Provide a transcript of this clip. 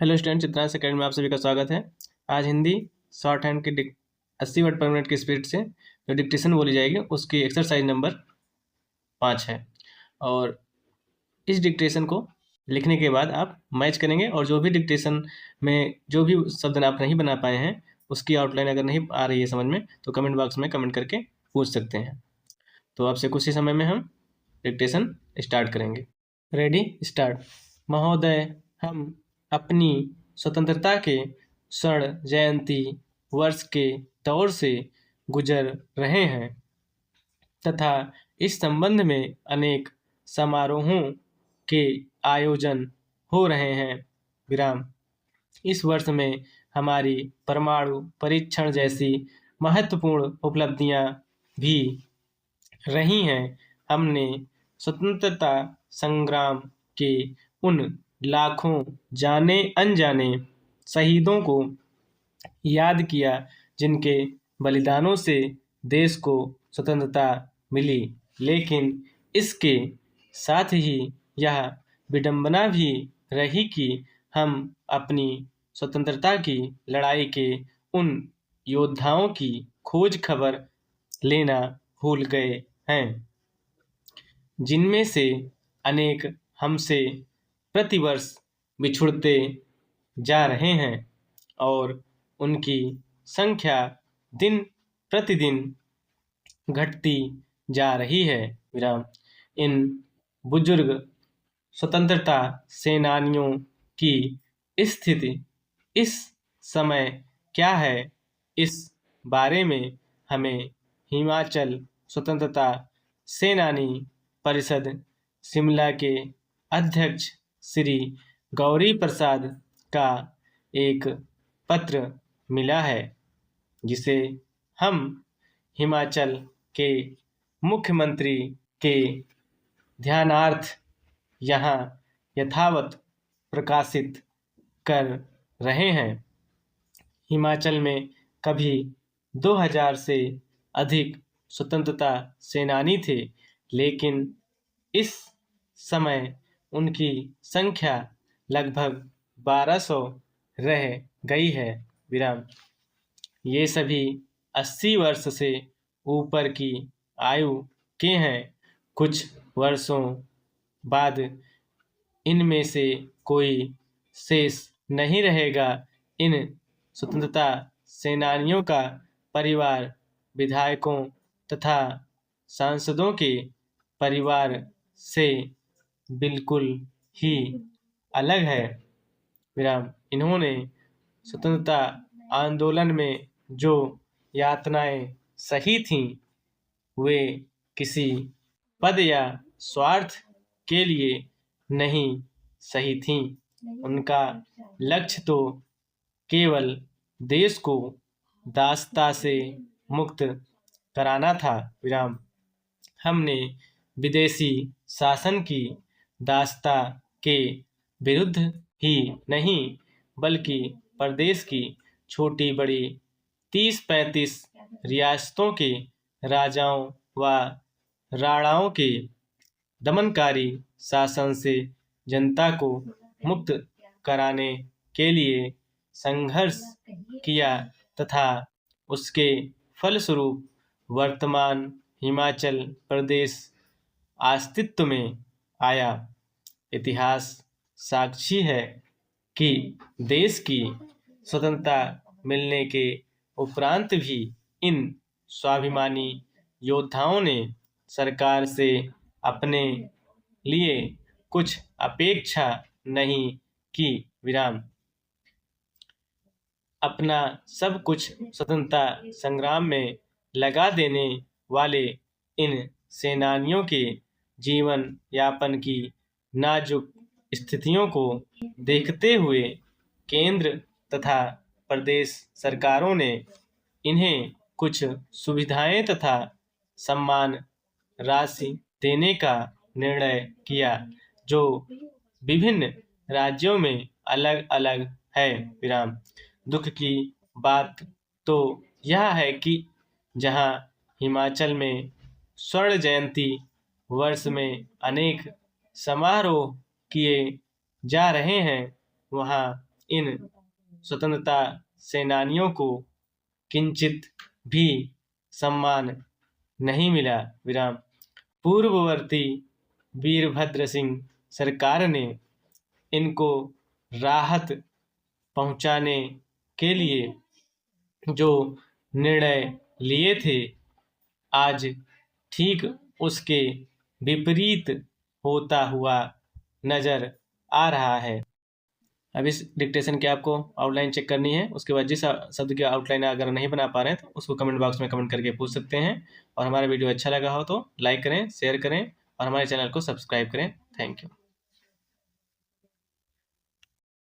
Hello student, Chitransh academy में आप सभी का स्वागत है। आज हिंदी शॉर्ट हैंड की 80 वर्ड पर मिनट की स्पीड से जो डिक्टेशन बोली जाएगी उसकी एक्सरसाइज नंबर 5 है। और इस डिक्टेशन को लिखने के बाद आप मैच करेंगे और जो भी डिक्टेशन में जो भी शब्द आप नहीं बना पाए हैं उसकी आउटलाइन अगर नहीं आ रही है समझ में तो कमेंट बॉक्स में कमेंट करके पूछ सकते हैं। तो आपसे कुछ ही समय में हम डिक्टेशन स्टार्ट करेंगे। Ready, start. महोदय, हम अपनी स्वतंत्रता के स्वर्ण जयंती वर्ष के दौर से गुजर रहे हैं तथा इस संबंध में अनेक समारोहों के आयोजन हो रहे हैं। विराम। इस वर्ष में हमारी परमाणु परीक्षण जैसी महत्वपूर्ण उपलब्धियां भी रही हैं। हमने स्वतंत्रता संग्राम के उन लाखों जाने अनजाने शहीदों को याद किया जिनके बलिदानों से देश को स्वतंत्रता मिली। लेकिन इसके साथ ही यह विडंबना भी रही कि हम अपनी स्वतंत्रता की लड़ाई के उन योद्धाओं की खोज खबर लेना भूल गए हैं जिनमें से अनेक हमसे प्रतिवर्ष बिछुड़ते जा रहे हैं और उनकी संख्या दिन प्रतिदिन घटती जा रही है। विराम। इन बुजुर्ग स्वतंत्रता सेनानियों की स्थिति इस समय क्या है, इस बारे में हमें हिमाचल स्वतंत्रता सेनानी परिषद शिमला के अध्यक्ष श्री गौरी प्रसाद का एक पत्र मिला है जिसे हम हिमाचल के मुख्यमंत्री के ध्यानार्थ यहाँ यथावत प्रकाशित कर रहे हैं। हिमाचल में कभी 2000 से अधिक स्वतंत्रता सेनानी थे, लेकिन इस समय उनकी संख्या लगभग 1200 रह गई है। विराम। ये सभी 80 वर्ष से ऊपर की आयु के हैं। कुछ वर्षों बाद इनमें से कोई शेष नहीं रहेगा। इन स्वतंत्रता सेनानियों का परिवार विधायकों तथा सांसदों के परिवार से बिल्कुल ही अलग है। विराम। इन्होंने स्वतंत्रता आंदोलन में जो यातनाएं सही थीं वे किसी पद या स्वार्थ के लिए नहीं सही थीं। उनका लक्ष्य तो केवल देश को दासता से मुक्त कराना था। विराम। हमने विदेशी शासन की दासता के विरुद्ध ही नहीं बल्कि प्रदेश की छोटी बड़ी 30-35 रियासतों के राजाओं व राणाओं के दमनकारी शासन से जनता को मुक्त कराने के लिए संघर्ष किया तथा उसके फलस्वरूप वर्तमान हिमाचल प्रदेश अस्तित्व में आया। इतिहास साक्षी है कि देश की स्वतंत्रता मिलने के उपरांत भी इन स्वाभिमानी योद्धाओं ने सरकार से अपने लिए कुछ अपेक्षा नहीं की। विराम। अपना सब कुछ स्वतंत्रता संग्राम में लगा देने वाले इन सेनानियों के जीवन यापन की नाजुक स्थितियों को देखते हुए केंद्र तथा प्रदेश सरकारों ने इन्हें कुछ सुविधाएं तथा सम्मान राशि देने का निर्णय किया जो विभिन्न राज्यों में अलग अलग है। विराम। दुख की बात तो यह है कि जहां हिमाचल में स्वर्ण जयंती वर्ष में अनेक समारोह किए जा रहे हैं वहां इन स्वतंत्रता सेनानियों को किंचित भी सम्मान नहीं मिला। विराम। पूर्ववर्ती वीरभद्र सिंह सरकार ने इनको राहत पहुंचाने के लिए जो निर्णय लिए थे, आज ठीक उसके विपरीत होता हुआ नजर आ रहा है। अब इस डिक्टेशन की आपको आउटलाइन चेक करनी है। उसके बाद जिस शब्द की आउटलाइन अगर नहीं बना पा रहे हैं तो उसको कमेंट बॉक्स में कमेंट करके पूछ सकते हैं। और हमारा वीडियो अच्छा लगा हो तो लाइक करें, शेयर करें और हमारे चैनल को सब्सक्राइब करें। Thank you.